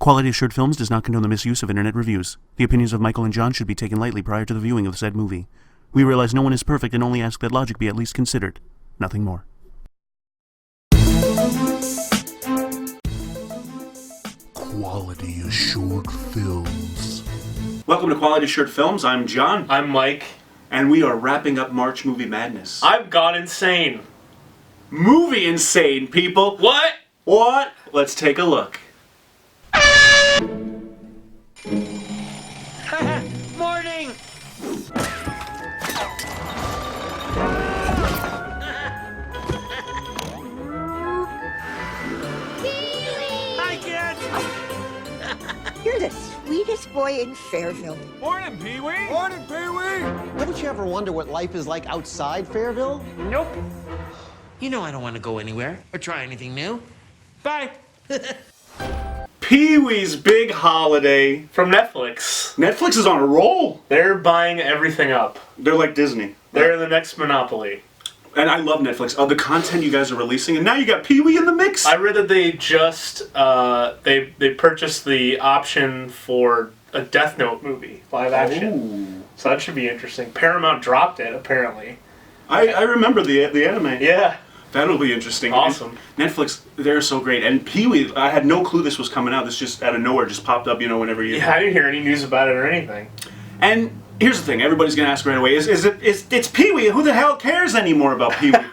Quality Assured Films does not condone the misuse of internet reviews. The opinions of Michael and John should be taken lightly prior to the viewing of said movie. We realize no one is perfect and only ask that logic be at least considered. Nothing more. Quality Assured Films. Welcome to Quality Assured Films. I'm John. I'm Mike. And we are wrapping up March Movie Madness. I've gone insane. Movie insane, people. What? What? Let's take a look. Morning! Hi, kids! You're the sweetest boy in Fairville. Morning, Pee-wee! Morning, Pee-wee! Wouldn't you ever wonder what life is like outside Fairville? Nope. You know I don't want to go anywhere or try anything new. Bye. Pee-wee's Big Holiday. From Netflix. Netflix is on a roll. They're buying everything up. They're like Disney. They're the next monopoly. And I love Netflix. The content you guys are releasing, and now you got Pee-wee in the mix. I read that they just they purchased the option for a Death Note movie, live action. Ooh. So that should be interesting. Paramount dropped it, apparently. I remember the anime. Yeah. That'll be interesting. Awesome. Netflix, they're so great. And Pee-wee, I had no clue this was coming out. This just out of nowhere just popped up, whenever you... Yeah, I didn't hear any news about it or anything. And here's the thing, everybody's going to ask right away, it's Pee-wee, who the hell cares anymore about Pee-wee?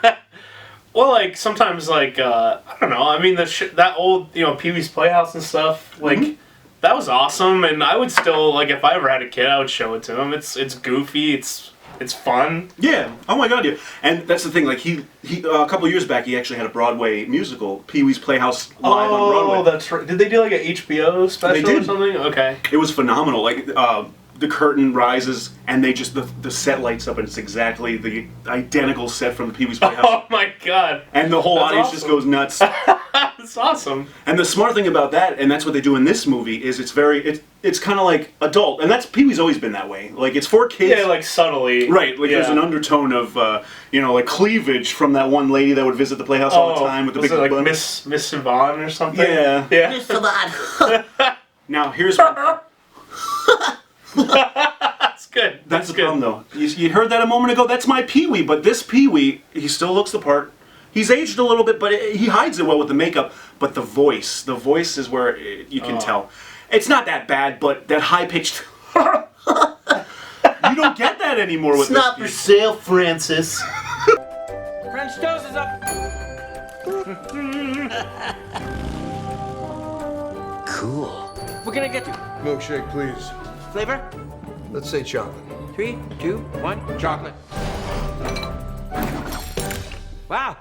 Well, sometimes, I don't know, I mean, that old, Pee-wee's Playhouse and stuff, that was awesome, and I would still, if I ever had a kid, I would show it to him. It's goofy, it's fun. Yeah. Oh my God, yeah. And that's the thing. He a couple of years back, he actually had a Broadway musical, Pee-wee's Playhouse, live on Broadway. Oh, that's right. Did they do an HBO special They did. or something? Okay. It was phenomenal. The curtain rises and they just the set lights up and it's exactly the identical set from the Pee-wee's Playhouse. Oh my God. And the whole That's audience awesome. just goes nuts. That's awesome. And the smart thing about that, and that's what they do in this movie, is it's kind of like adult, and that's Pee-wee's always been that way. It's for kids. Yeah, subtly. Right, there's an undertone of, cleavage from that one lady that would visit the Playhouse all the time with the was big it bun. Miss Yvonne or something? Yeah. Yeah. Mr. Bud. Now here's That's good. that's the problem though. You heard that a moment ago. That's my Pee-wee, but this Pee-wee, he still looks the part. He's aged a little bit, but he hides it well with the makeup. But the voice is where you can tell. It's not that bad, but that high-pitched... You don't get that anymore with It's not for this. sale, Francis. French toast is up. Cool. We're gonna get to Milkshake, please. flavor. Let's say chocolate. 3, 2, 1, chocolate. Wow.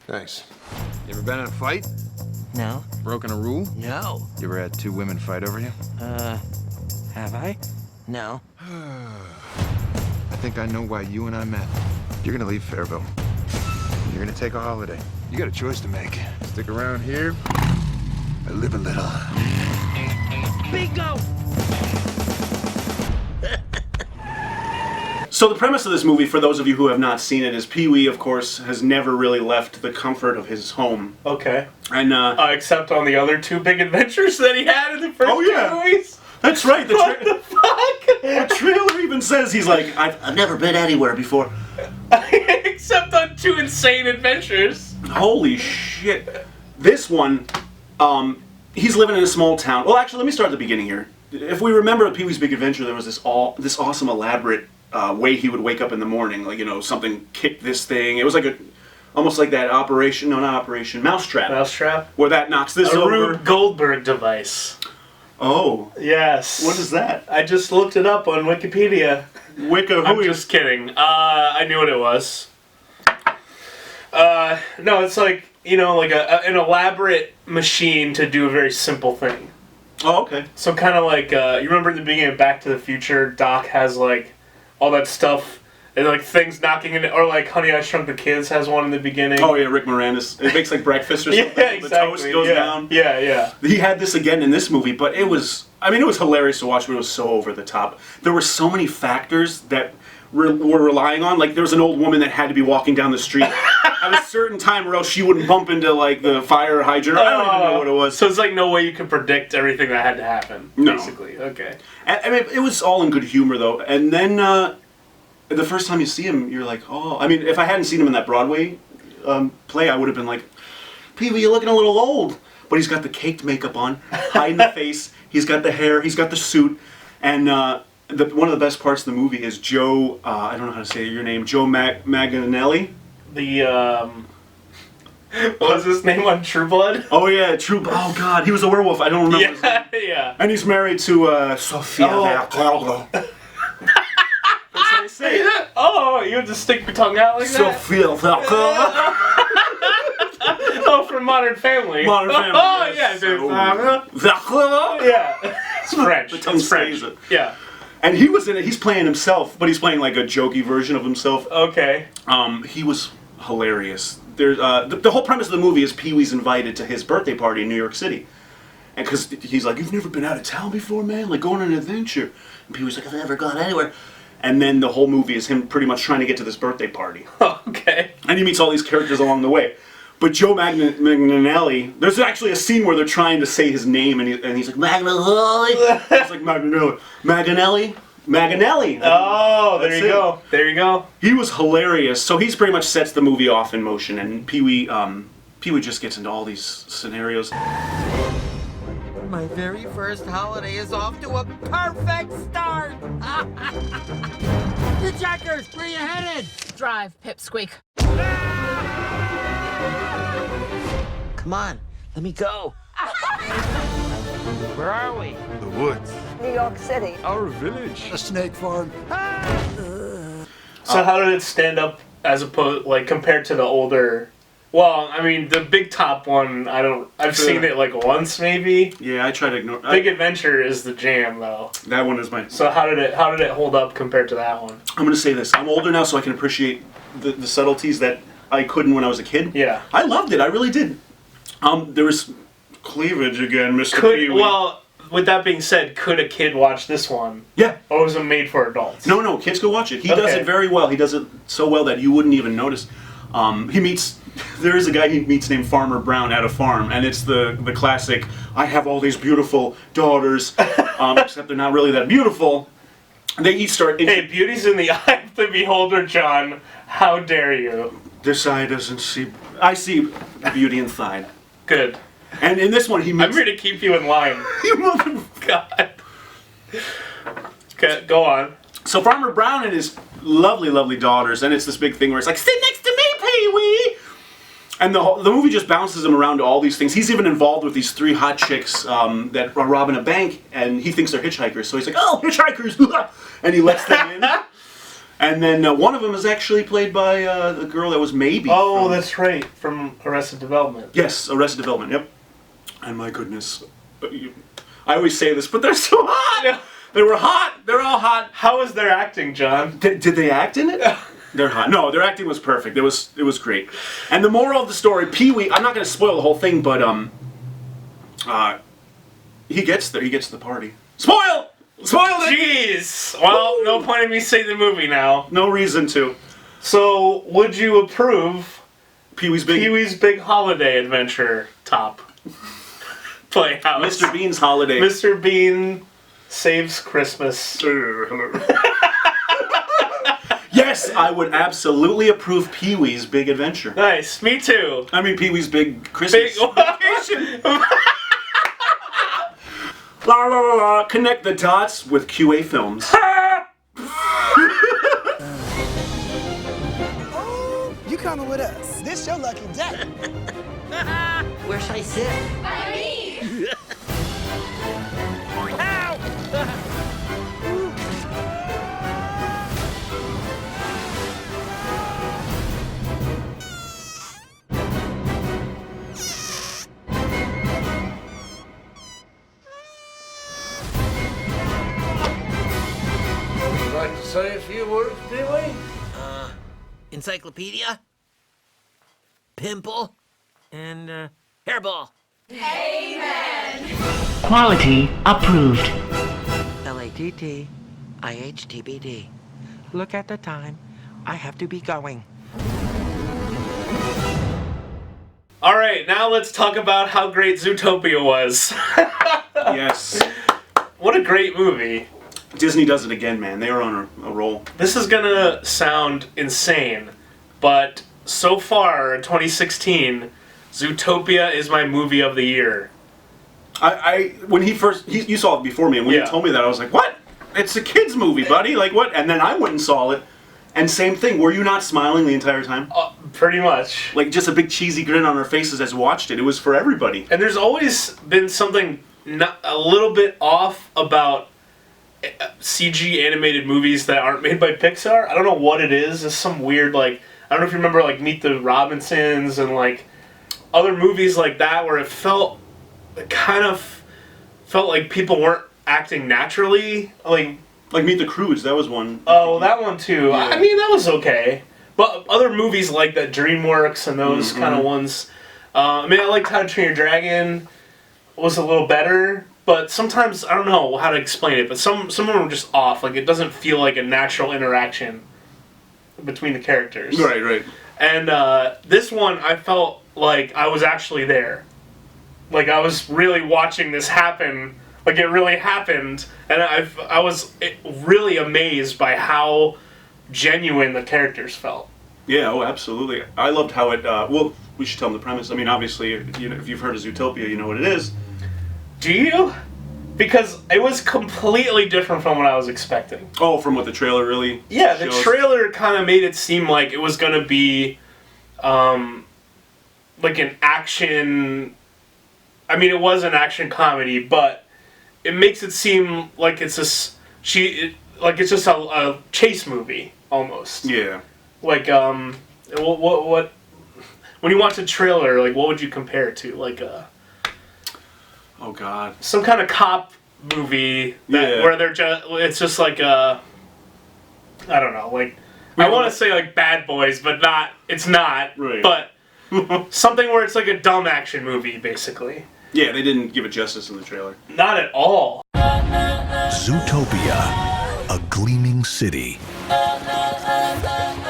Thanks. You ever been in a fight? No. Broken a rule? No. You ever had two women fight over you? Have I? No. I think I know why you and I met. You're gonna leave Fairville. You're gonna take a holiday. You got a choice to make. Stick around here or live a little. Bingo! So the premise of this movie, for those of you who have not seen it, is Pee-wee, of course, has never really left the comfort of his home. Okay. And, Except on the other two big adventures that he had in the first two movies. That's right. What the fuck? The trailer even says he's like, I've never been anywhere before. Except on 2 insane adventures. Holy shit. This one, he's living in a small town. Well, actually, let me start at the beginning here. If we remember Pee-wee's Big Adventure, there was this awesome, elaborate way he would wake up in the morning. Something kicked this thing. It was almost like that Mousetrap. Mousetrap? Where that knocks this A over. Rube Goldberg device. Oh. Yes. What is that? I just looked it up on Wikipedia. I'm just kidding. I knew what it was. No, it's an elaborate machine to do a very simple thing. Oh, okay. So kind of you remember in the beginning of Back to the Future, Doc has all that stuff and things knocking in, or Honey, I Shrunk the Kids has one in the beginning. Oh yeah, Rick Moranis. It makes breakfast or something. Yeah, exactly. The toast goes down. Yeah. He had this again in this movie, but it was hilarious to watch, but it was so over the top. There were so many factors that were relying on. Like there was an old woman that had to be walking down the street at a certain time, or else she wouldn't bump into like the fire hydrant. I don't even know what it was. So it's like no way you could predict everything that had to happen. No. Basically, okay. I mean, it was all in good humor though. And then the first time you see him, you're like, oh. I mean, if I hadn't seen him in that Broadway play, I would have been like, Pee-wee, you're looking a little old. But he's got the caked makeup on, hiding the face. He's got the hair. He's got the suit. And one of the best parts of the movie is Joe. I don't know how to say your name. Joe Manganiello. The what was his name on True Blood? Oh yeah, True. Oh God, he was a werewolf. I don't remember. His name. Yeah. And he's married to Sophia Vergara. That's how they say it. Oh, you have to stick your tongue out like that? Sophia Vergara. Oh, from Modern Family. Modern Family. Oh, yes. yeah. Vergara. Yeah. It's French. The tongue It's French. stays it. Yeah. And he was in it. He's playing himself, but he's playing like a jokey version of himself. Okay. He was hilarious. There's the whole premise of the movie is Pee-wee's invited to his birthday party in New York City, and because he's like, "You've never been out of town before, man? Like going on an adventure." And Pee-wee's like, "I've never gone anywhere." And then the whole movie is him pretty much trying to get to this birthday party. Okay. And he meets all these characters along the way. But Joe Manganiello, there's actually a scene where they're trying to say his name, and he's like, Manganiello. It's like Manganiello. Manganiello. Oh, there That's you it. go. There you go. He was hilarious. So he's pretty much sets the movie off in motion, and Pee-wee just gets into all these scenarios. My very first holiday is off to a perfect start. Hitchhikers, where you headed? Drive, Pipsqueak. Come on, let me go. Where are we? The woods. New York City. Our village. A snake farm. So how did it stand up as opposed, like, compared to the older? Well, I mean, the Big Top one, I've seen it like once maybe. Yeah, I try to ignore. Big Adventure is the jam though. That one is my. So how did it hold up compared to that one? I'm gonna say this. I'm older now, so I can appreciate the subtleties that I couldn't when I was a kid. Yeah. I loved it. I really did. There was cleavage again, Mr. Pee-wee. Well, with that being said, could a kid watch this one? Yeah. Or was it made for adults? No, kids go watch it. He does Okay. it very well. He does it so well that you wouldn't even notice. There is a guy he meets named Farmer Brown at a farm, and it's the classic, I have all these beautiful daughters, except they're not really that beautiful. They each start... Hey, beauty's in the eye of the beholder, John. How dare you? This eye doesn't see... I see beauty inside. Good. And in this one, he meets... I'm here to keep you in line. You mother... God. Okay, go on. So Farmer Brown and his lovely, lovely daughters, and it's this big thing where it's like, sit next to me, Pee-wee! And the movie just bounces him around to all these things. He's even involved with these 3 hot chicks that are robbing a bank, and he thinks they're hitchhikers. So he's like, oh, hitchhikers! And he lets them in. And then one of them is actually played by the girl that was Maybe. Oh, that's right, from Arrested Development. Yes, Arrested Development, yep. And my goodness. I always say this, but they're so hot! Yeah. They were hot! They're all hot. How was their acting, John? Did they act in it? They're hot. No, their acting was perfect. It was great. And the moral of the story, Pee-wee, I'm not going to spoil the whole thing, but he gets there. He gets to the party. Spoiled it! Jeez! Well, no point in me saying the movie now. No reason to. So, would you approve Pee-wee's Big Holiday Adventure top Playhouse? Mr. Bean's Holiday. Mr. Bean saves Christmas. Yes, I would absolutely approve Pee-wee's Big Adventure. Nice, me too. I mean Pee-wee's Big Christmas Big Vacation. La la la la. Connect the dots with QA Films. Oh, you coming with us? This your lucky day. Where should I sit? Would you like to say a few words, Pee-wee? Encyclopedia? Pimple? And, hairball. Quality approved. LATT. IHTBD. Look at the time. I have to be going. All right, now let's talk about how great Zootopia was. Yes. What a great movie. Disney does it again, man. They are on a roll. This is gonna sound insane, but so far in 2016, Zootopia is my movie of the year. When you saw it before me, and when you told me that, I was like, what? It's a kid's movie, buddy. Like, what? And then I went and saw it, and same thing. Were you not smiling the entire time? Pretty much. Like, just a big cheesy grin on our faces as we watched it. It was for everybody. And there's always been something a little bit off about CG animated movies that aren't made by Pixar. I don't know what it is. It's some weird, like, I don't know if you remember, like, Meet the Robinsons and, like, other movies like that where it kind of felt like people weren't acting naturally. Like Meet the Croods, that was one. Oh, that one too. Yeah. I mean, that was okay. But other movies like that, DreamWorks and those kind of ones. I mean, I liked How to Train Your Dragon was a little better. But sometimes, I don't know how to explain it, but some of them are just off. Like, it doesn't feel like a natural interaction between the characters. Right. And this one, I felt like I was actually there. Like, I was really watching this happen. Like, it really happened. And I was really amazed by how genuine the characters felt. Yeah, oh, absolutely. I loved how it, well, we should tell them the premise. I mean, obviously, if you've heard of Zootopia, you know what it is. Do you? Because it was completely different from what I was expecting. Oh, from what the trailer really Yeah, shows? the trailer kind of made it seem like it was going to be like an action... I mean, it was an action comedy, but it makes it seem like it's just a chase movie, almost. Yeah. Like, what... When you watch a trailer, like, what would you compare it to? Like, oh God. some kind of cop movie where they're it's just like I don't know, like I want to say like Bad Boys, but it's not. Right. But something where it's like a dumb action movie, basically. Yeah, they didn't give it justice in the trailer. Not at all. Zootopia, a gleaming city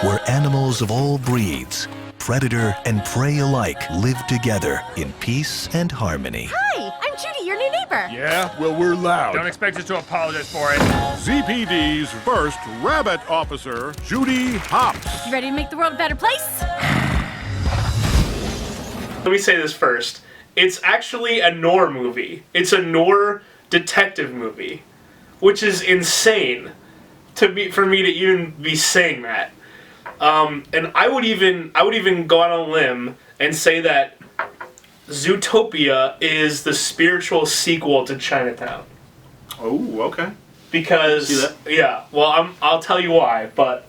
where animals of all breeds, predator and prey alike, live together in peace and harmony. Hi, I'm Judy, your new neighbor. Yeah? Well, we're loud. Don't expect us to apologize for it. ZPD's first rabbit officer, Judy Hopps. You ready to make the world a better place? Let me say this first. It's actually a noir movie. It's a noir detective movie, which is insane for me to even be saying that. And I would even go out on a limb and say that Zootopia is the spiritual sequel to Chinatown. Oh, okay. Because See that? yeah, well, I'll tell you why, but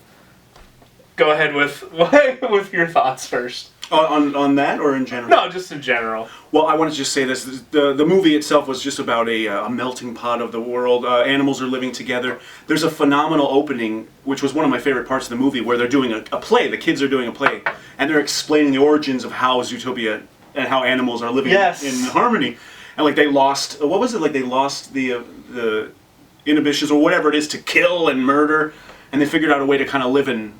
go ahead with your thoughts first. On that or in general? No, just in general. Well, I want to just say this. The movie itself was just about a melting pot of the world. Animals are living together. There's a phenomenal opening, which was one of my favorite parts of the movie, where they're doing a play. The kids are doing a play. And they're explaining the origins of how Zootopia and how animals are living in harmony. And like they lost, what was it? Like they lost the inhibitions or whatever it is to kill and murder. And they figured out a way to kind of live in...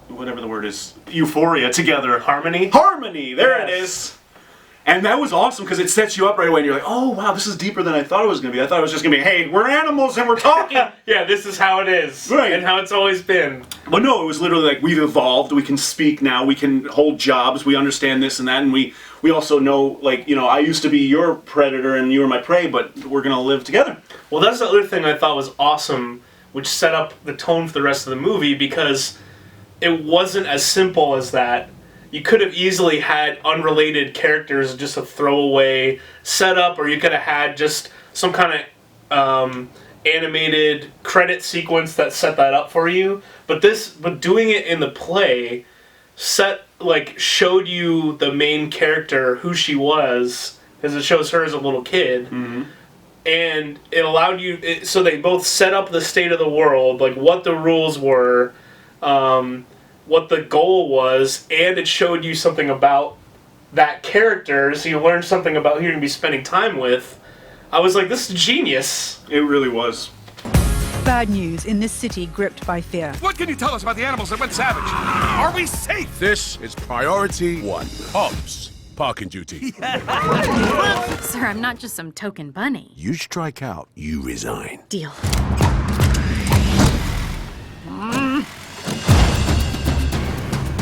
whatever the word is, euphoria together. Harmony? Harmony! There it is! And that was awesome because it sets you up right away and you're like, oh wow, this is deeper than I thought it was going to be. I thought it was just going to be, hey, we're animals and we're talking! Yeah, this is how it is. Right. And how it's always been. But no, it was literally like, we've evolved, we can speak now, we can hold jobs, we understand this and that, and we also know, like, you know, I used to be your predator and you were my prey, but we're going to live together. Well, that's the other thing I thought was awesome, which set up the tone for the rest of the movie, because it wasn't as simple as that. You could have easily had unrelated characters, just a throwaway setup, or you could have had just some kind of animated credit sequence that set that up for you. But doing it in the play showed you the main character, who she was, because it shows her as a little kid. Mm-hmm. And it allowed you, so they both set up the state of the world, like what the rules were, what the goal was, and it showed you something about that character, so you learned something about who you're going to be spending time with. I was like, this is genius. It really was. bad news in this city gripped by fear. What can you tell us about the animals that went savage? Are we safe? This is priority 1. Hobbs, parking duty. Sir, I'm not just some token bunny. You strike out, you resign. Deal.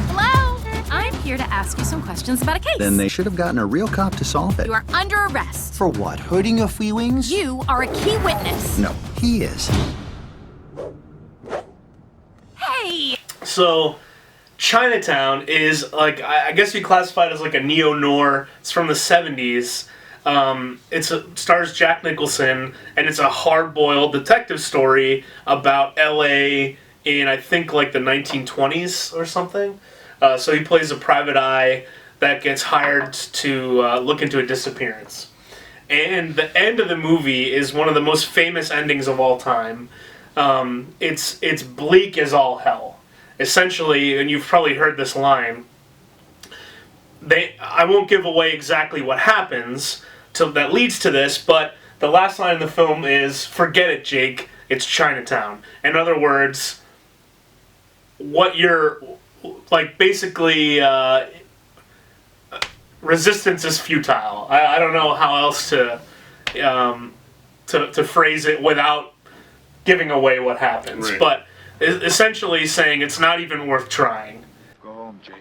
Hello? I'm here to ask you some questions about a case. Then they should have gotten a real cop to solve it. You are under arrest. For what? Hurting your free wings? You are a key witness. No, he is. Hey! So, Chinatown is like, I guess you classify it as like a neo-noir. It's from the 70s. Stars Jack Nicholson, and it's a hard-boiled detective story about LA in, I think, like the 1920s or something. So he plays a private eye that gets hired to look into a disappearance. And the end of the movie is one of the most famous endings of all time. It's bleak as all hell. Essentially, and you've probably heard this line, I won't give away exactly what happens that leads to this, but the last line in the film is, "Forget it, Jake, it's Chinatown." In other words, what you're, like, basically, resistance is futile. I don't know how else to phrase it without giving away what happens, Right. but essentially saying it's not even worth trying. Go home, Jake.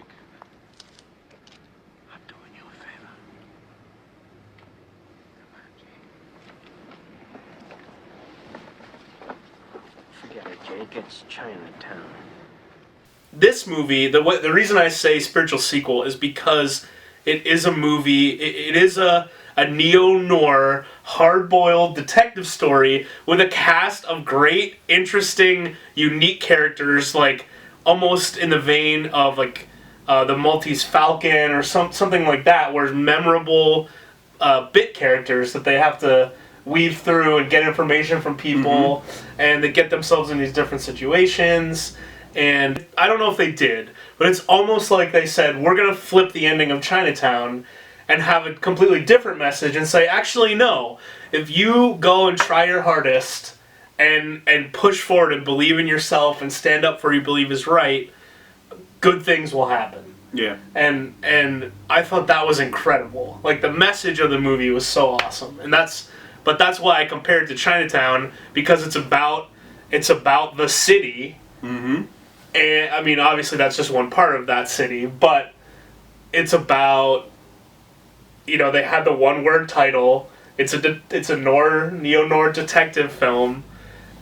Forget it, Jake. It's Chinatown. This movie, the reason I say spiritual sequel is because it is a movie, it is a neo-noir, hard-boiled detective story with a cast of great, interesting, unique characters, like almost in the vein of like the Maltese Falcon or something like that, where memorable bit characters that they have to weave through and get information from people, and they get themselves in these different situations. And I don't know if they did, but it's almost like they said, we're going to flip the ending of Chinatown and have a completely different message and say, actually, no. If you go and try your hardest and push forward and believe in yourself and stand up for what you believe is right, good things will happen. Yeah. And I thought that was incredible. Like, the message of the movie was so awesome. But that's why I compared it to Chinatown, because it's about the city. Mm-hmm. And, I mean, obviously that's just one part of that city, but it's about, you know, they had the one-word title. It's a neo-noir detective film,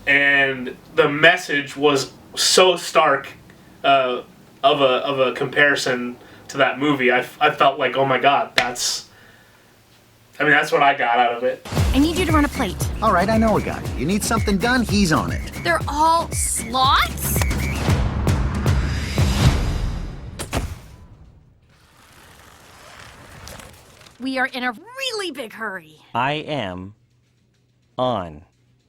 and the message was so stark of a comparison to that movie. I felt like, oh my god, that's what I got out of it. I need you to run a plate. All right, I know a guy. You need something done, he's on it. They're all slots? We are in a really big hurry. I am on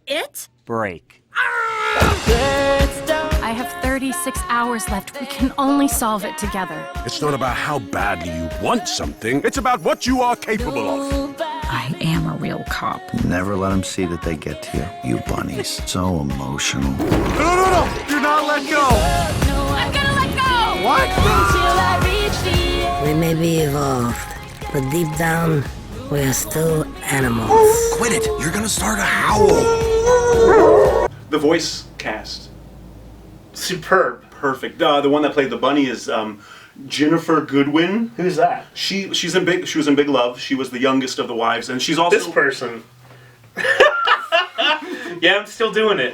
It? break. I have 36 hours left. We can only solve it together. It's not about how badly you want something. It's about what you are capable of. I am a real cop. Never let them see that they get to you. You bunnies. So emotional. No! Do not let go! I'm gonna let go! What? We may be evolved, but deep down, we are still animals. Quit it! You're gonna start a howl! The voice cast. Superb. Perfect. The one that played the bunny is Jennifer Goodwin. Who's that? She was in Big Love. She was the youngest of the wives, and she's also This person. Yeah, I'm still doing it.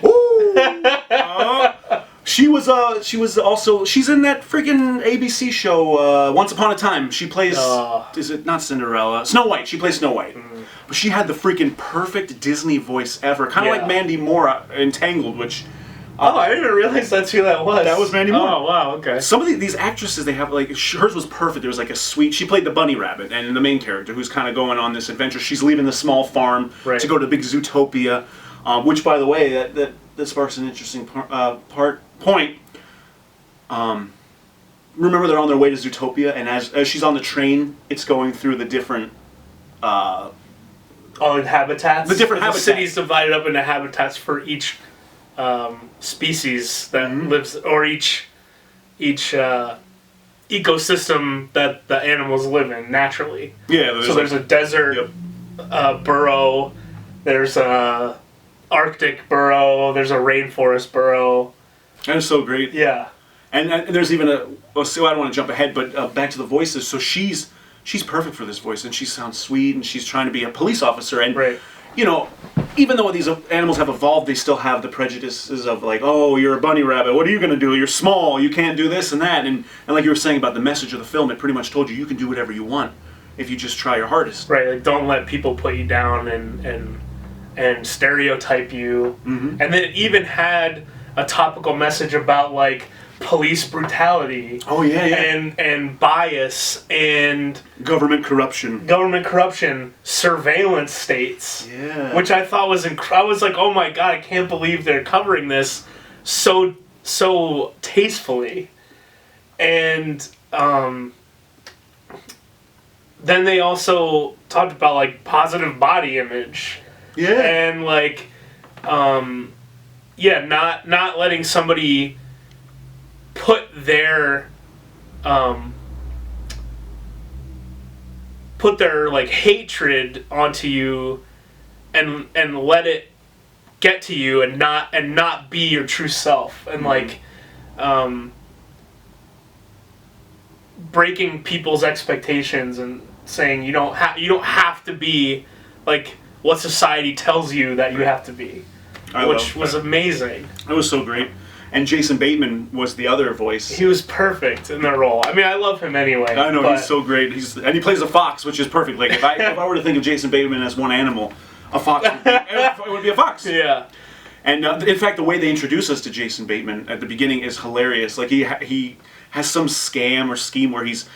She's in that freaking ABC show Once Upon a Time. She plays is it not Cinderella? Snow White. She plays Snow White. But she had the freaking perfect Disney voice ever. Kind of like Mandy Moore in Tangled, which I didn't even realize that's who that was. That was Mandy Moore. Oh, wow, okay. Some of these actresses, they have, like, hers was perfect. There was, like, a sweet... She played the bunny rabbit, and the main character, who's kind of going on this adventure. She's leaving the small farm to go to the big Zootopia, which, by the way, that sparks an interesting point. Remember, they're on their way to Zootopia, and as she's on the train, it's going through the different... habitats? The different habitats. The city's divided up into habitats for each species that lives, or each ecosystem that the animals live in naturally. Yeah. So there's a desert burrow, there's a Arctic burrow, there's a rainforest burrow. That is so great. Yeah. And there's even so I don't want to jump ahead, but back to the voices. So she's perfect for this voice, and she sounds sweet, and she's trying to be a police officer. And, you know, even though these animals have evolved, they still have the prejudices of like, oh, you're a bunny rabbit. What are you going to do? You're small. You can't do this and that. And like you were saying about the message of the film, it pretty much told you can do whatever you want if you just try your hardest. Right. Like, don't let people put you down and stereotype you. And then it even had a topical message about like police brutality. Oh yeah. And bias and government corruption, surveillance states. Yeah. Which I thought was I was like, oh my god, I can't believe they're covering this so tastefully. And then they also talked about like positive body image. Yeah. And like not letting somebody put their like hatred onto you and let it get to you and not be your true self, and like breaking people's expectations and saying you don't have to be like what society tells you that you have to be, which was amazing. That was so great. And Jason Bateman was the other voice. He was perfect in the role. I mean, I love him anyway. I know, he's so great. And he plays a fox, which is perfect. Like, if I were to think of Jason Bateman as one animal, a fox would be a fox. Yeah. And in fact, the way they introduce us to Jason Bateman at the beginning is hilarious. Like, he has some scam or scheme where he's...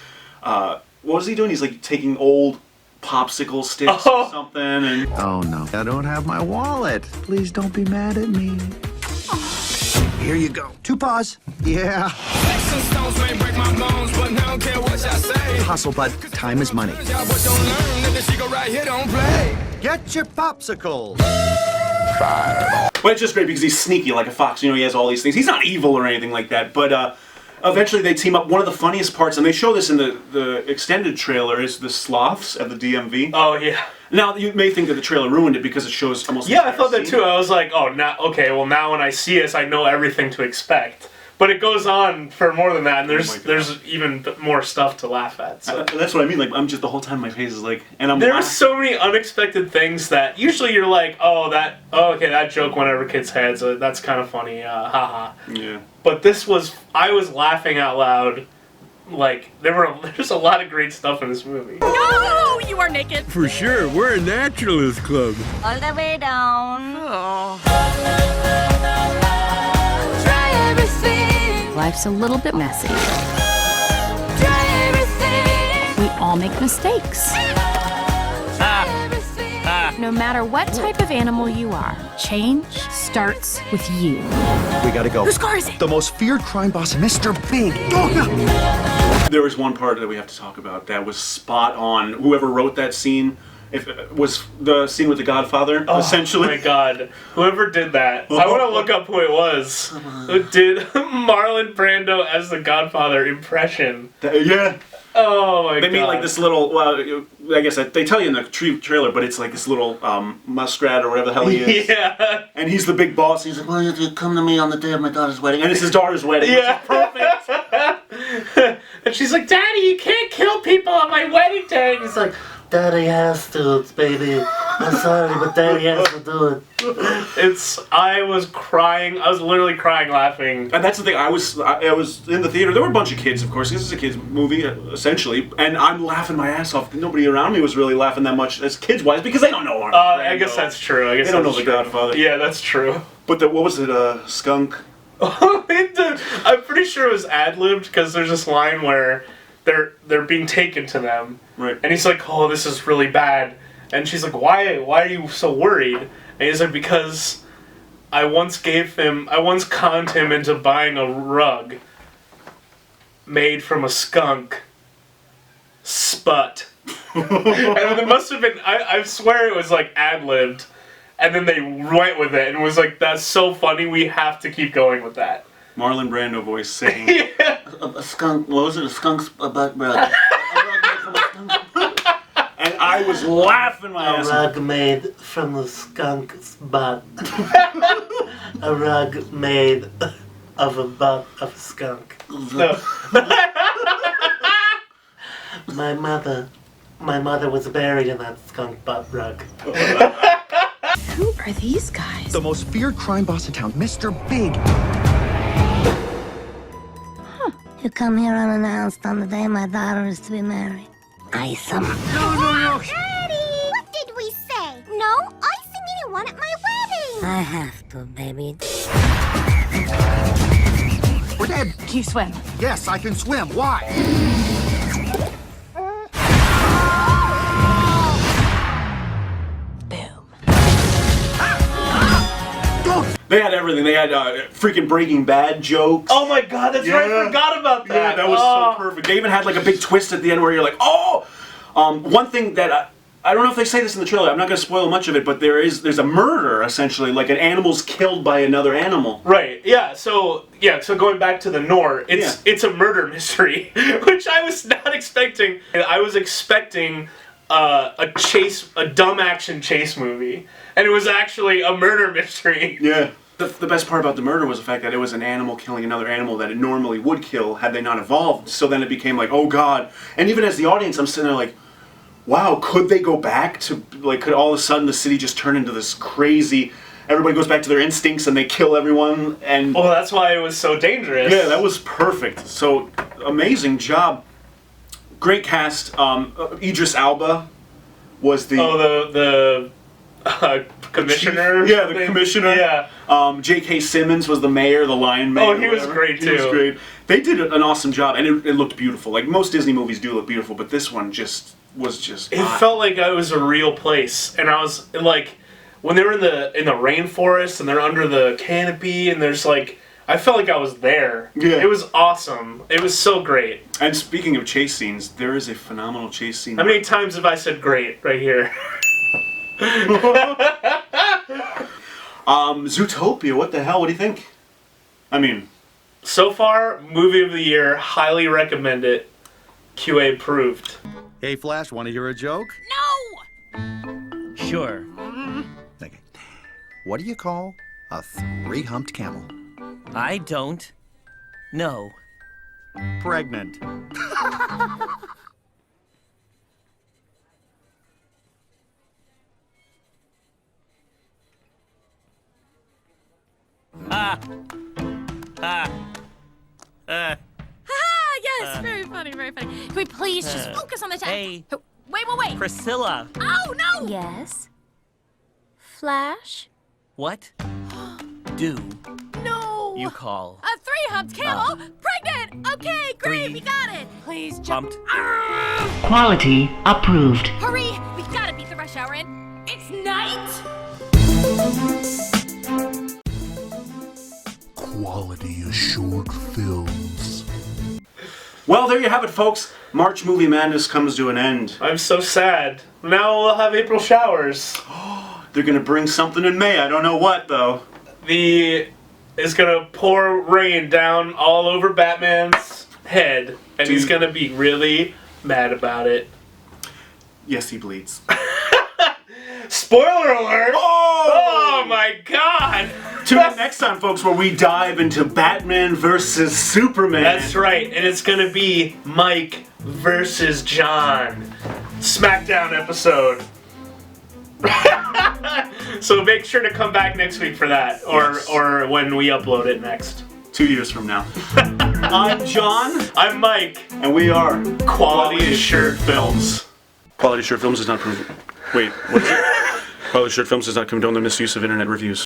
what was he doing? He's, like, taking old popsicle sticks or something. And oh, no. I don't have my wallet. Please don't be mad at me. Here you go. 2 paws. Yeah. Hustle, bud. Time is money. Get your popsicle. 5. But it's just great because he's sneaky like a fox. You know, he has all these things. He's not evil or anything like that. But eventually they team up. One of the funniest parts, and they show this in the extended trailer, is the sloths at the DMV. Oh, yeah. Now, you may think that the trailer ruined it because it shows almost... Yeah, I thought that too. I was like, oh, now when I see this, I know everything to expect. But it goes on for more than that, and there's even more stuff to laugh at. So. That's what I mean. Like, I'm just the whole time my face is like... and I'm There are so many unexpected things that usually you're like, okay, that joke went over kids' heads. That's kind of funny. Haha. Yeah. But I was laughing out loud. Like, there's a lot of great stuff in this movie. No, you are naked. For sure, we're a naturalist club. All the way down. Oh. Try everything. Life's a little bit messy. Try everything. We all make mistakes. No matter what type of animal you are, change starts with you. We gotta go. Whose car is it? The most feared crime boss, Mr. Big. There was one part that we have to talk about that was spot on. Whoever wrote that scene, was the scene with the Godfather, essentially. Oh my god. Whoever did that, I want to look up who it was. Who did Marlon Brando as the Godfather impression. Yeah. Oh my god. They made like this little, well, I guess they tell you in the trailer, but it's like this little muskrat or whatever the hell he is. Yeah. And he's the big boss. He's like, well, you come to me on the day of my daughter's wedding. And it's his daughter's wedding. Yeah. Perfect. And she's like, Daddy, you can't kill people on my wedding day. And he's like, Daddy has to, baby. I'm sorry, but Daddy has to do it. I was crying. I was literally crying laughing. And that's the thing. I was in the theater. There were a bunch of kids, of course. This is a kids movie, essentially. And I'm laughing my ass off. Nobody around me was really laughing that much as kids-wise because they don't know Marlon Brando. I guess that's true. They don't know the Godfather. Yeah, that's true. But what was it? Skunk? I'm pretty sure it was ad-libbed because there's this line where they're being taken to them. Right. And he's like, oh, this is really bad. And she's like, why are you so worried? And he's like, because I once conned him into buying a rug made from a skunk sput. And it must have been, I swear it was like ad-libbed. and then they went with it and was like, that's so funny, we have to keep going with that. Marlon Brando voice saying, A skunk, what was it? A skunk's butt, brother. and I was laughing my A ass off. rug made from the skunk's butt. A rug made of a butt of a skunk. No. My mother was buried in that skunk butt rug. Who are these guys? The most feared crime boss in town, Mr. Big. You come here unannounced on the day my daughter is to be married. Isom. Daddy! What did we say? No icing anyone at my wedding! I have to, baby. We're dead. Can you swim? Yes, I can swim. Why? They had everything. They had freaking Breaking Bad jokes. Oh my god, that's right, I forgot about that. Yeah, that was so perfect. They even had like a big twist at the end where you're like, oh! One thing that I don't know if they say this in the trailer, I'm not going to spoil much of it, but there's a murder, essentially, like an animal's killed by another animal. Right, so going back to the Nor, it's a murder mystery, which I was not expecting. I was expecting a dumb action chase movie, and it was actually a murder mystery. Yeah. The best part about the murder was the fact that it was an animal killing another animal that it normally would kill had they not evolved. So then it became like, oh god. And even as the audience, I'm sitting there like, wow, could they go back to, like, could all of a sudden the city just turn into this crazy, everybody goes back to their instincts and they kill everyone? And well, that's why it was so dangerous. Yeah, that was perfect. So, amazing job. Great cast. Idris Elba was the... Oh, the commissioner? Yeah, the commissioner. Yeah. J.K. Simmons was the mayor, the lion mayor. Oh, he was great, too. He was great. They did an awesome job, and it looked beautiful. Like, most Disney movies do look beautiful, but this one was just It hot. felt like it was a real place, and I was like, when they were in the rainforest and they're under the canopy, and there's like, I felt like I was there. Yeah. It was awesome. It was so great. And speaking of chase scenes, there is a phenomenal chase scene. How many times have I said great right here? Zootopia, what the hell? What do you think? I mean, so far, movie of the year, highly recommend it. QA approved. Hey, Flash, want to hear a joke? No! Sure. Okay. What do you call a three-humped camel? I don't. No. Pregnant. Yes, very funny, very funny. Can we please just focus on the task? Hey. Wait. Priscilla. Oh, no! Yes? Flash? What do No! you call A three-humped camel? Pregnant! Okay, great, we got it! Please jump. humped? Quality approved. Hurry! We gotta beat the rush hour in. It's night! Quality assured films. well, there you have it, folks. March Movie Madness comes to an end. I'm so sad. Now we'll have April showers. They're gonna bring something in May. I don't know what, though. It's gonna pour rain down all over Batman's head, and he's gonna be really mad about it. Yes, he bleeds. Spoiler alert! Oh my god! Tune in next time, folks, where we dive into Batman versus Superman. That's right, and it's gonna be Mike versus Jon. SmackDown episode. So make sure to come back next week for that, or when we upload it next. 2 years from now. I'm Jon. I'm Mike. And we are Quality Assured Films. Quality Assured Films does not... Wait, what is it? Quality Assured Films does not condone the misuse of internet reviews.